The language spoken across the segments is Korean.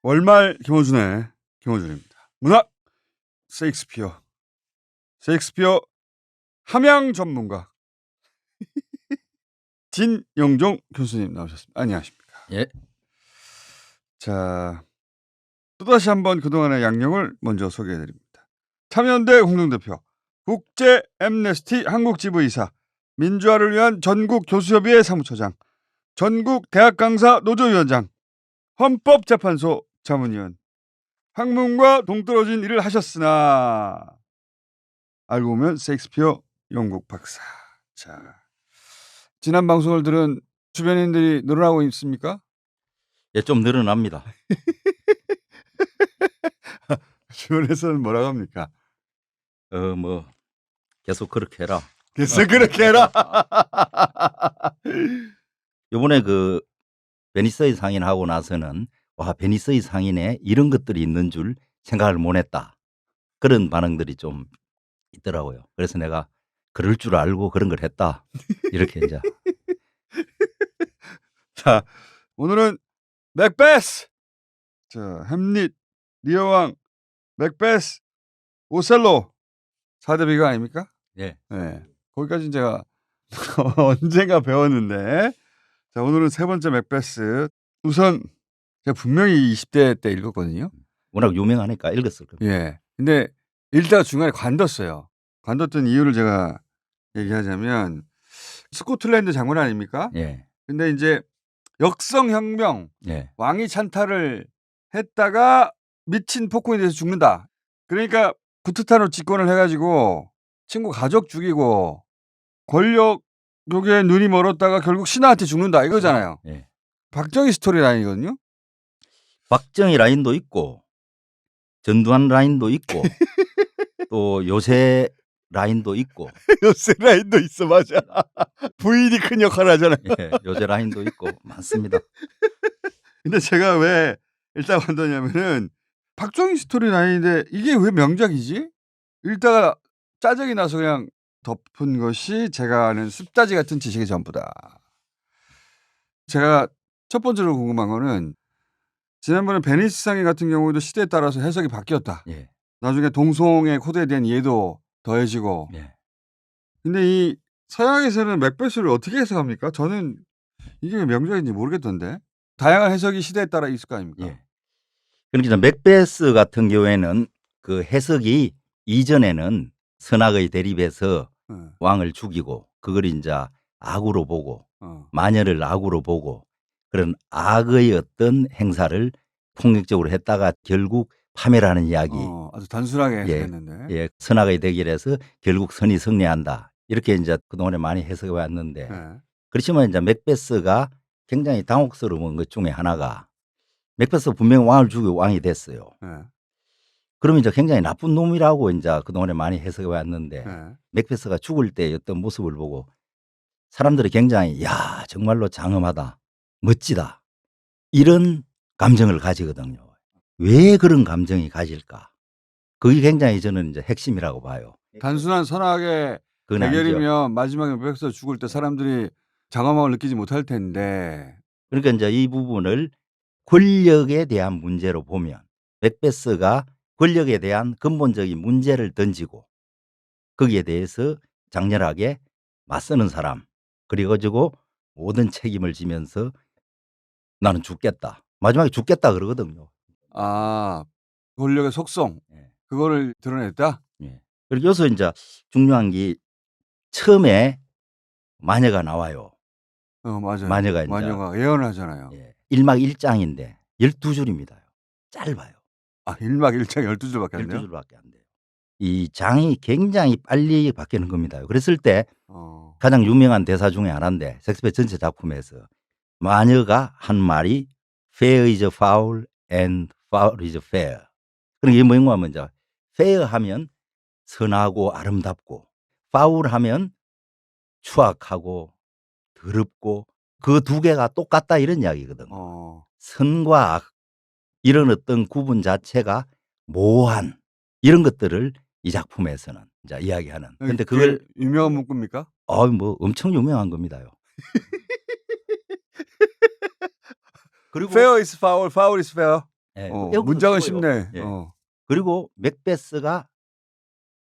월말 김어준의 김어준입니다. 문학 셰익스피어 함양 전문가 진영종 교수님 나오셨습니다. 안녕하십니까? 예. 자, 또다시 한번 그동안의 양력을 먼저 소개해드립니다. 참여연대 공동대표, 국제 엠네스티 한국지부이사, 민주화를 위한 전국교수협의회 사무처장, 전국 대학 강사 노조위원장, 헌법재판소 자문위원, 학문과 동떨어진 일을 하셨으나 알고 보면 셰익스피어 영국 박사. 자, 지난 방송을 들은 주변인들이 늘어나고 있습니까? 예, 좀 늘어납니다. 주변에서는 뭐라고 합니까? 뭐 계속 그렇게 해라. 계속 그렇게 해라. 이번에 그 베니스의 상인 하고 나서는 와, 베니스의 상인에 이런 것들이 있는 줄 생각을 못했다. 그런 반응들이 좀 있더라고요. 그래서 내가 그럴 줄 알고 그런 걸 했다. 이렇게 이제. 자, 오늘은 맥베스. 자, 햄릿, 리어왕, 맥베스, 오셀로 4대 비가 아닙니까? 예. 네. 거기까지는 제가 언젠가 배웠는데. 자, 오늘은 세 번째 맥베스. 우선 제가 분명히 20대 때 읽었거든요. 워낙 유명하니까 읽었을 겁니다. 예. 근데 읽다가 중간에 관뒀어요. 관뒀던 이유를 제가 얘기하자면 스코틀랜드 장군 아닙니까? 예. 근데 이제 역성혁명, 예. 왕위 찬탈을 했다가 미친 폭군에 대해서 죽는다. 그러니까 구트타로 집권을 해가지고 친구 가족 죽이고 권력욕에 눈이 멀었다가 결국 신하한테 죽는다 이거잖아요. 예. 박정희 스토리라인이거든요. 박정희 라인도 있고 전두환 라인도 있고 또 요새 라인도 있고 요새 라인도 있어. 맞아. 부인이 큰 역할을 하잖아요. 예, 요새 라인도 있고 많습니다. 근데 제가 왜 읽다가 관뒀냐면은 박정희 스토리 라인인데 이게 왜 명작이지? 읽다가 짜증이 나서 그냥 덮은 것이 제가 아는 습자지 같은 지식의 전부다. 제가 첫 번째로 궁금한 거는 지난번에 베니스 상인 같은 경우도 시대에 따라서 해석이 바뀌었다. 예. 나중에 동송의 코드에 대한 이해도 더해지고. 예. 근데 이 서양에서는 맥베스를 어떻게 해석합니까? 저는 이게 왜 명작인지 모르겠던데. 다양한 해석이 시대에 따라 있을 거 아닙니까? 예. 그러니까 맥베스 같은 경우에는 그 해석이 이전에는 선악의 대립에서 왕을 죽이고 그걸 이제 악으로 보고 마녀를 악으로 보고 그런 악의 어떤 행사를 폭력적으로 했다가 결국 파멸하는 이야기. 아주 단순하게 해석했는데. 예, 선악의 대결에서 결국 선이 승리한다. 이렇게 이제 그동안에 많이 해석해 왔는데 그렇지만 이제 맥베스가 굉장히 당혹스러운 것 중에 하나가 맥베스가 분명히 왕을 죽이고 왕이 됐어요. 그러면 이제 굉장히 나쁜 놈이라고 이제 그동안에 많이 해석해 왔는데 맥베스가 죽을 때 어떤 모습을 보고 사람들이 굉장히 야, 정말로 장엄하다, 멋지다 이런 감정을 가지거든요. 왜 그런 감정이 가질까? 그게 굉장히 저는 이제 핵심이라고 봐요. 단순한 선악의 대결이면 마지막에 맥베스가 죽을 때 사람들이 장엄함을 느끼지 못할 텐데. 그러니까 이제 이 부분을 권력에 대한 문제로 보면 맥베스가 권력에 대한 근본적인 문제를 던지고 거기에 대해서 장렬하게 맞서는 사람, 그래가지고 모든 책임을 지면서 나는 죽겠다. 마지막에 죽겠다 그러거든요. 아, 권력의 속성, 그거를 드러냈다? 예. 그리고 여기서 이제 중요한 게 처음에 마녀가 나와요. 맞아요. 마녀가 예언을 하잖아요. 예. 1막 1장인데 12줄입니다. 짧아요. 1막 1장 12줄밖에 안 돼요? 12줄밖에 안 돼요. 이 장이 굉장히 빨리 바뀌는 겁니다. 그랬을 때 가장 유명한 대사 중에 하나인데 셰익스피어 전체 작품에서 마녀가 한 말이 fair is foul and foul is fair. 그러니까 이게 뭐인가 하면 이제 fair 하면 선하고 아름답고 foul 하면 추악하고 더럽고 그 두 개가 똑같다 이런 이야기거든요. 선과 악 이런 어떤 구분 자체가 모호한 이런 것들을 이 작품에서는 이제 이야기하는. 근데 그걸 유명한 문구입니까? 뭐 엄청 유명한 겁니다요. 그리고 fair is foul, foul is fair. 예. 문장은 쉬워요. 쉽네. 예. 그리고 맥베스가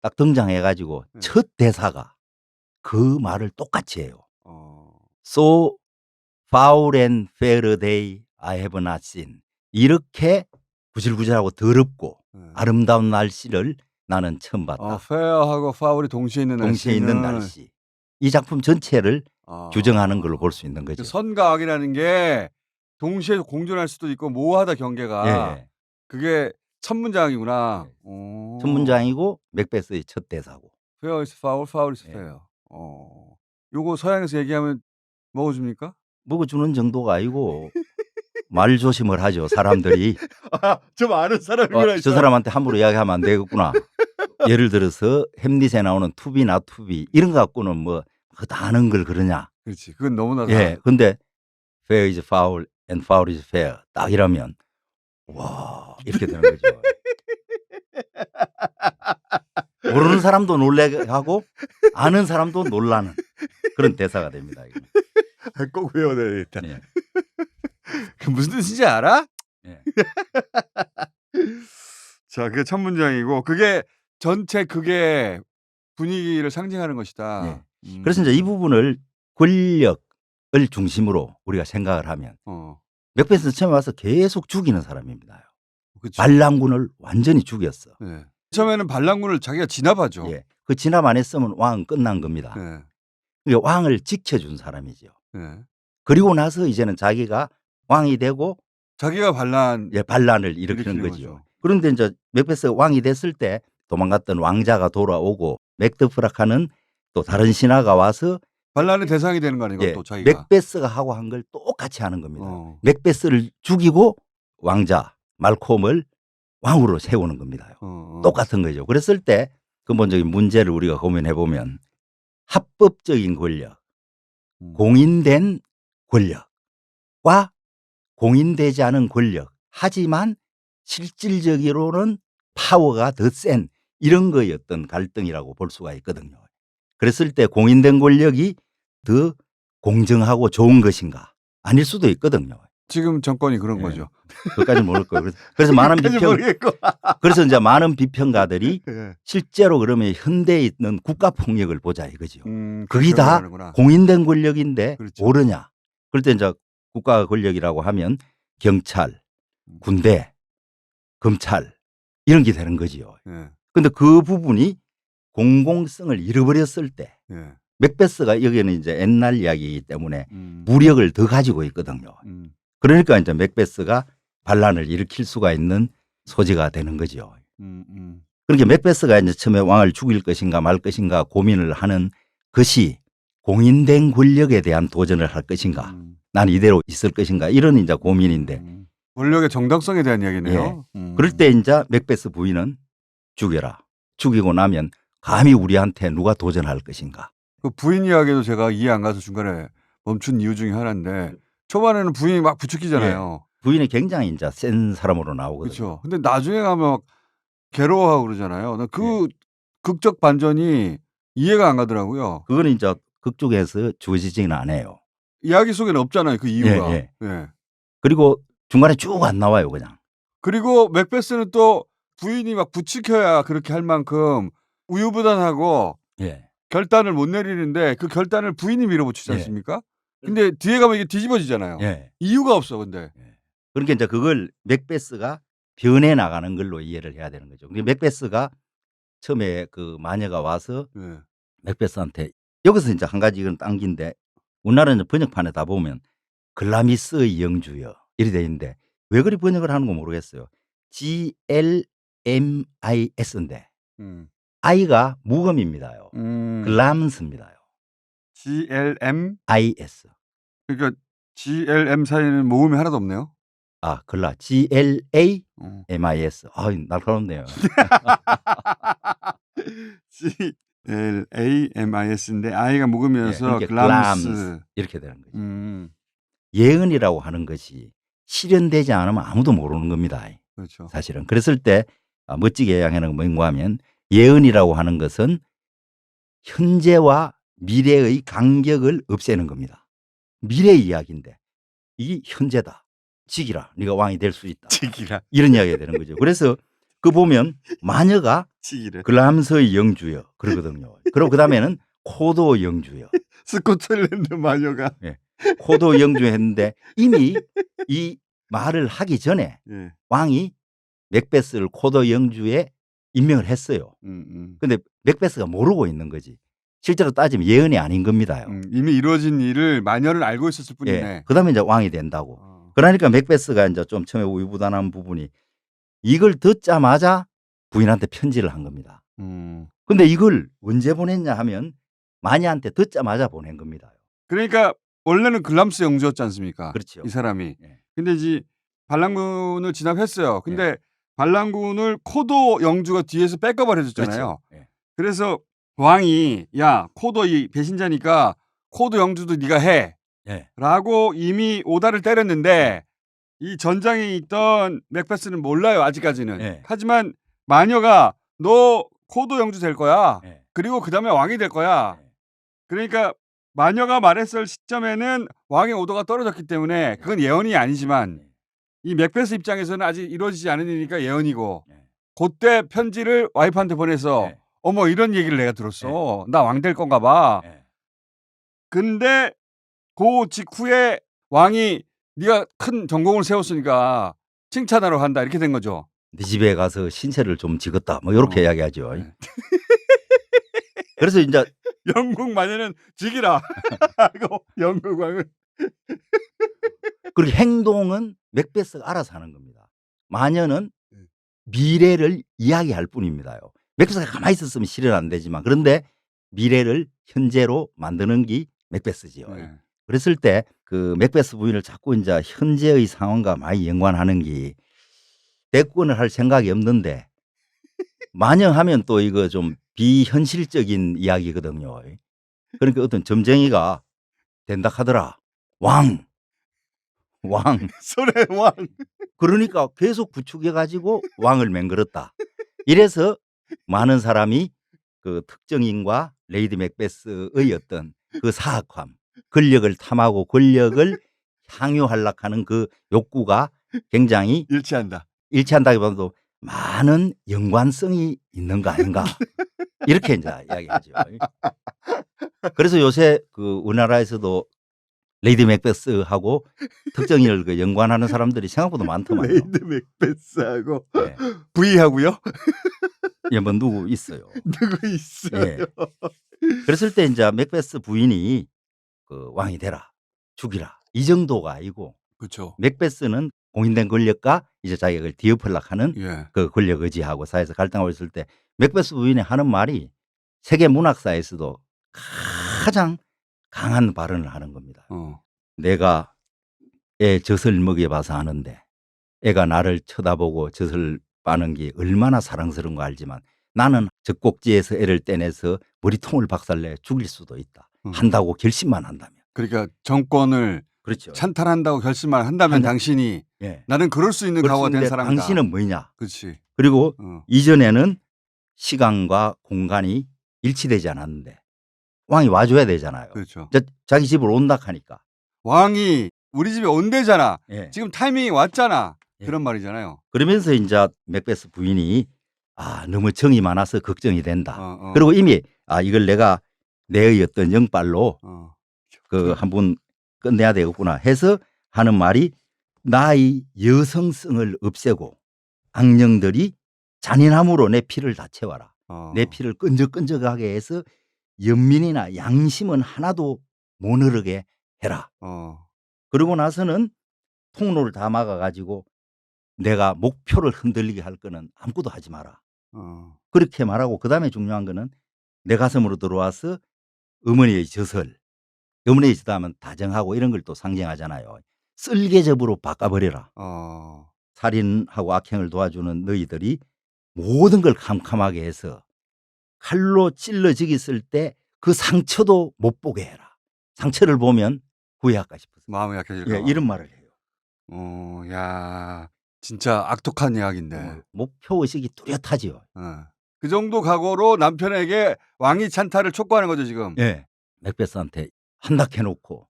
딱 등장해 가지고 네. 첫 대사가 그 말을 똑같이 해요. 어. So foul and fair a day I have not seen. 이렇게 구질구질하고 더럽고 아름다운 날씨를 나는 처음 봤다. 페어하고 파울이 동시에 있는 동시에 있는 날씨는 날씨. 이 작품 전체를 규정하는 걸로 볼 수 있는 그 거죠. 선과 악이라는 게 동시에 공존할 수도 있고 모호하다 경계가. 예. 그게 첫 문장이구나. 예. 첫 문장이고 맥베스의 첫 대사고. Fair is foul, foul is 예. fair. 요거 서양에서 얘기하면 먹어줍니까? 먹어주는 정도가 아니고 말 조심을 하죠, 사람들이. 좀 아는 사람이구나. 저 사람한테 함부로 이야기하면 안 되겠구나. 예를 들어서 햄릿에 나오는 투비 not 투비 이런 거 갖고는 뭐 다 아는 걸 그러냐. 그렇지. 그건 너무나. 예. 근데 fair is foul and foul is fair 딱 이러면 와 이렇게 되는 거죠. 모르는 사람도 놀라게 하고 아는 사람도 놀라는 그런 대사가 됩니다. 이거. 꼭 외워야 되겠다. 예. 그 무슨 뜻인지 알아? 예. 자, 그게 첫 문장이고 그게 전체 그게 분위기를 상징하는 것이다. 예. 그래서 이제 이 부분을 권력을 중심으로 우리가 생각을 하면 맥베스는 처음에 와서 계속 죽이는 사람입니다. 그쵸. 반란군을 완전히 죽였어. 네. 처음에는 반란군을 자기가 진압하죠. 예. 그 진압 안 했으면 왕은 끝난 겁니다. 네. 그러니까 왕을 지켜준 사람이죠. 네. 그리고 나서 이제는 자기가 왕이 되고 자기가 반란을 일으키는 거죠. 그런데 이제 맥베스가 왕이 됐을 때 도망갔던 왕자가 돌아오고 맥드프락하는 또 다른 신하가 와서 반란의 대상이 되는 거 아니고 예, 또 자기가. 맥베스가 하고 한 걸 똑같이 하는 겁니다. 맥베스를 죽이고 왕자 말콤을 왕으로 세우는 겁니다. 똑같은 거죠. 그랬을 때 근본적인 문제를 우리가 고민해 보면 합법적인 권력, 공인된 권력과 공인되지 않은 권력 하지만 실질적으로는 파워가 더 센 이런 거의 어떤 갈등이라고 볼 수가 있거든요. 그랬을 때 공인된 권력이 더 공정하고 좋은 것인가 아닐 수도 있거든요. 지금 정권이 그런 예. 거죠. 그것까지는 모를 거예요. 그래서 많은 그래서 이제 많은 비평가들이 예. 실제로 그러면 현대에 있는 국가 폭력을 보자 이거죠. 그게 그렇게 다 말하는구나. 공인된 권력인데 그렇죠. 모르냐. 그럴 때 이제 국가 권력이라고 하면 경찰, 군대, 검찰 이런 게 되는 거지요. 예. 근데 그 부분이 공공성을 잃어버렸을 때 예. 맥베스가 여기는 이제 옛날 이야기이기 때문에 무력을 더 가지고 있거든요. 그러니까 이제 맥베스가 반란을 일으킬 수가 있는 소지가 되는 거죠. 그러니까 맥베스가 이제 처음에 왕을 죽일 것인가 말 것인가 고민을 하는 것이 공인된 권력에 대한 도전을 할 것인가, 난 이대로 있을 것인가 이런 이제 고민인데 권력의 정당성에 대한 이야기네요. 그럴 때 이제 맥베스 부인은 죽여라. 죽이고 나면 감히 우리한테 누가 도전할 것인가. 그 부인 이야기도 제가 이해 안 가서 중간에 멈춘 이유 중에 하나인데 초반에는 부인이 막 부추기잖아요. 예. 부인이 굉장히 이제 센 사람으로 나오거든요. 그렇죠. 근데 나중에 가면 막 괴로워하고 그러잖아요. 그 극적 반전이 이해가 안 가더라고요. 그거는 이제 극 쪽에서 주어지지는 않아요. 이야기 속에는 없잖아요. 그 이유가. 예. 예. 그리고 중간에 쭉 안 나와요, 그냥. 그리고 맥베스는 또 부인이 막 부추겨야 그렇게 할 만큼 우유부단하고 예. 결단을 못 내리는데 그 결단을 부인이 밀어붙이지 않습니까? 근데 뒤에 가면 이게 뒤집어지잖아요. 예. 이유가 없어, 근데. 그러니까 이제 그걸 맥베스가 변해 나가는 걸로 이해를 해야 되는 거죠. 맥베스가 처음에 그 마녀가 와서 맥베스한테 여기서 이제 한 가지 이건 당긴데 우리나라는 번역판에 다 보면 글라미스의 영주여 이렇게 돼 있는데 왜 그리 번역을 하는 거 모르겠어요. GLMIS인데 I가 무음입니다요. 글람스입니다요. GLM IS. 그러니까 GLM 사이에는 모음이 하나도 없네요. 아, 글라 GLAMIS. 아, 날카롭네요. GLAMIS인데 I가 묵으면서 그러니까 글람스 이렇게 되는 거죠. 예언이라고 하는 것이 실현되지 않으면 아무도 모르는 겁니다. 그렇죠. 사실은. 그랬을 때 멋지게 이야기하는 건 뭔가 하면 예언이라고 하는 것은 현재와 미래의 간격을 없애는 겁니다. 미래 이야기인데 이게 현재다. 지기라. 네가 왕이 될 수 있다. 지기라. 이런 이야기가 되는 거죠. 그래서 그 보면 마녀가 지기를. 글람서의 영주여 그러거든요. 그리고 그다음에는 코도 영주여. 스코틀랜드 마녀가. 예. 코도 영주했는데 이미 이 말을 하기 전에 예. 왕이 맥베스를 코도 영주에 임명을 했어요. 근데 맥베스가 모르고 있는 거지. 실제로 따지면 예언이 아닌 겁니다요. 이미 이루어진 일을 마녀는 알고 있었을 뿐이네. 예. 그다음에 이제 왕이 된다고. 그러니까 맥베스가 이제 좀 처음에 우유부단한 부분이 이걸 듣자마자 부인한테 편지를 한 겁니다. 근데 이걸 언제 보냈냐 하면 마녀한테 듣자마자 보낸 겁니다. 그러니까 원래는 글람스 영주였지 않습니까? 그렇죠. 이 사람이. 예. 근데 이제 반란군을 진압했어요. 근데 예. 반란군을 코도 영주가 뒤에서 백업을 해줬잖아요. 그렇죠. 예. 그래서 왕이 야 코도 이 배신자니까 코도 영주도 네가 해. 예. 라고 이미 오다를 때렸는데 이 전장에 있던 맥베스는 몰라요. 아직까지는. 예. 하지만 마녀가 너 코도 영주 될 거야. 예. 그리고 그 다음에 왕이 될 거야. 예. 그러니까 마녀가 말했을 시점에는 왕의 오도가 떨어졌기 때문에 그건 예언이 아니지만 이 맥베스 입장에서는 아직 이루어지지 않은 일이니까 예언이고 예. 그때 편지를 와이프한테 보내서 예. 어머 이런 얘기를 내가 들었어. 나 왕 될 건가 봐. 예. 근데 그 직후에 왕이 네가 큰 전공을 세웠으니까 칭찬하러 간다 이렇게 된 거죠. 네 집에 가서 신세를 좀 지겠다. 뭐 이렇게 이야기하죠. 네. 그래서 이제 영국 마녀는 지기라 하고 영국 왕은 그리고 행동은 맥베스가 알아서 하는 겁니다. 마녀는 미래를 이야기할 뿐입니다요. 맥베스가 가만히 있었으면 실현 안 되지만 그런데 미래를 현재로 만드는 게 맥베스지요. 네. 그랬을 때 그 맥베스 부인을 자꾸 이제 현재의 상황과 많이 연관하는 게 대권을 할 생각이 없는데 마녀하면 또 이거 좀 비현실적인 이야기거든요. 그러니까 어떤 점쟁이가 된다 하더라. 왕. 소래 왕. 그러니까 계속 부추겨 가지고 왕을 맹글었다. 이래서 많은 사람이 그 특정인과 레이디 맥베스의 어떤 그 사악함, 권력을 탐하고 권력을 향유하려고 하는 그 욕구가 굉장히 일치한다. 일치한다기보다도 많은 연관성이 있는 거 아닌가. 이렇게 이제 이야기하죠. 그래서 요새 그 우리나라에서도 레이디 맥베스하고 특정인을 그 연관하는 사람들이 생각보다 많더만요. 레이디 맥베스하고 네. V하고요? 예, 뭐 누구 있어요. 누구 있어요? 예. 그랬을 때 이제 맥베스 부인이 그 왕이 되라, 죽이라 이 정도가 아니고 그렇죠. 맥베스는 공인된 권력과 이제 자기가 뒤엎으려고 하는 예. 그 권력 의지하고 사회에서 갈등하고 있을 때 맥베스 부인이 하는 말이 세계 문학사에서도 가장 강한 발언을 하는 겁니다. 내가 애 젖을 먹여봐서 아는데 애가 나를 쳐다보고 젖을 빠는 게 얼마나 사랑스러운 거 알지만 나는 젖꼭지에서 애를 떼내서 머리통을 박살내 죽일 수도 있다. 한다고 결심만 한다면. 그러니까 정권을 그렇죠. 찬탈한다고 결심만 한다면 당신이 예. 나는 그럴 수 있는 각오가 된 사람이다. 당신은 뭐냐. 그렇지. 그리고 이전에는 시간과 공간이 일치되지 않았는데 왕이 와줘야 되잖아요. 그렇죠. 자기 집으로 온다 하니까. 왕이 우리 집에 온대잖아. 예. 지금 타이밍이 왔잖아. 예. 그런 말이잖아요. 그러면서 이제 맥베스 부인이 너무 정이 많아서 걱정이 된다. 그리고 이미 이걸 내가 내의 어떤 영빨로 그 한번 끝내야 되겠구나 해서 하는 말이 나의 여성성을 없애고 악령들이 잔인함으로 내 피를 다 채워라. 내 피를 끈적끈적하게 해서 연민이나 양심은 하나도 못 흐르게 해라. 그러고 나서는 통로를 다 막아가지고 내가 목표를 흔들리게 할 거는 아무것도 하지 마라. 그렇게 말하고 그다음에 중요한 거는 내 가슴으로 들어와서 어머니의 젖을 어머니의 젖하면 다정하고 이런 걸 또 상징하잖아요. 쓸개접으로 바꿔버려라. 살인하고 악행을 도와주는 너희들이 모든 걸 캄캄하게 해서 칼로 찔러 죽였을 때 그 상처도 못 보게 해라. 상처를 보면 후회할까 싶어서. 마음이 약해질까. 예, 이런 말을 해요. 야, 진짜 악독한 이야기인데. 목표 의식이 뚜렷하지요. 그 정도 각오로 남편에게 왕위 찬탈을 촉구하는 거죠 지금. 예, 맥베스한테 한다 해놓고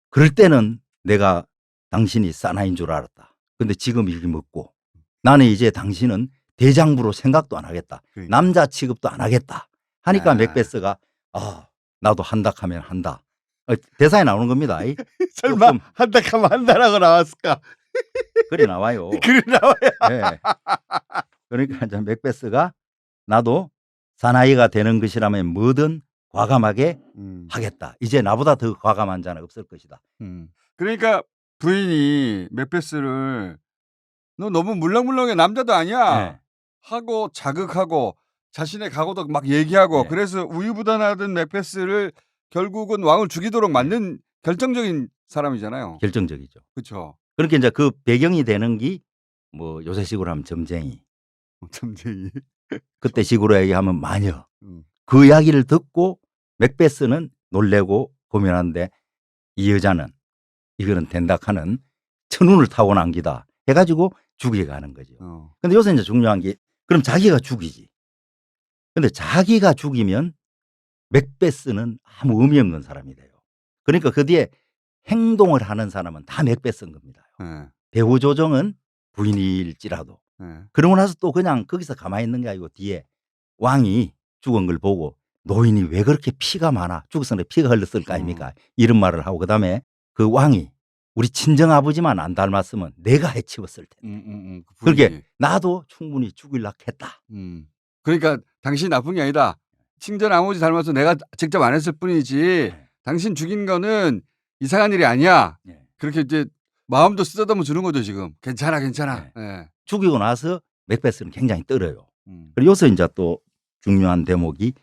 그럴 때는 내가 당신이 사나이인 줄 알았다. 근데 지금 이렇게 묻고 나는 이제 당신은 대장부로 생각도 안 하겠다. 그러니까. 남자 취급도 안 하겠다. 하니까 야. 맥베스가 나도 한다 하면 한다. 대사에 나오는 겁니다. 설마 조금. 한다 하면 한다라고 나왔을까? 그래 나와요. 그래 나와요. 네. 그러니까 이제 맥베스가 나도 사나이가 되는 것이라면 뭐든 과감하게 하겠다. 이제 나보다 더 과감한 자는 없을 것이다. 그러니까 부인이 맥베스를 너 너무 물렁물렁해 남자도 아니야 네. 하고 자극하고 자신의 각오도 막 얘기하고 네. 그래서 우유부단하던 맥베스를 결국은 왕을 죽이도록 만든 결정적인 사람이잖아요. 결정적이죠. 그렇죠. 그렇게 이제 그 배경이 되는 게 뭐 요새식으로 하면 점쟁이, 점쟁이. 그때 식으로 얘기하면 마녀. 음. 그 이야기를 듣고 맥베스는 놀래고 고민하는데 이 여자는 이거는 된다 하는 천운을 타고난 기다 해가지고 죽여가는 거죠. 근데 요새 이제 중요한 게 그럼 자기가 죽이지. 근데 자기가 죽이면 맥베스는 아무 의미 없는 사람이 돼요. 그러니까 그 뒤에 행동을 하는 사람은 다 맥베스인 겁니다. 배후 조정은 부인일지라도. 그러고 나서 또 그냥 거기서 가만히 있는 게 아니고 뒤에 왕이 죽은 걸 보고 노인이 왜 그렇게 피가 많아? 죽었는데 피가 흘렀을 거 아닙니까? 이런 말을 하고 그다음에 그 왕이 우리 친정아버지만 안 닮았으면 내가 해치웠을 텐데. 그렇게 나도 충분히 죽일라 했다. 그러니까 당신이 나쁜 게 아니다. 친정아버지 닮아서 내가 직접 안 했을 뿐이지 당신 죽인 거는 이상한 일이 아니야. 그렇게 이제 마음도 쓰다듬어 주는 거죠 지금. 괜찮아 괜찮아. 죽이고 나서 맥베스는 굉장히 떨어요. 그리고 여기서 이제 또 중요한 대목이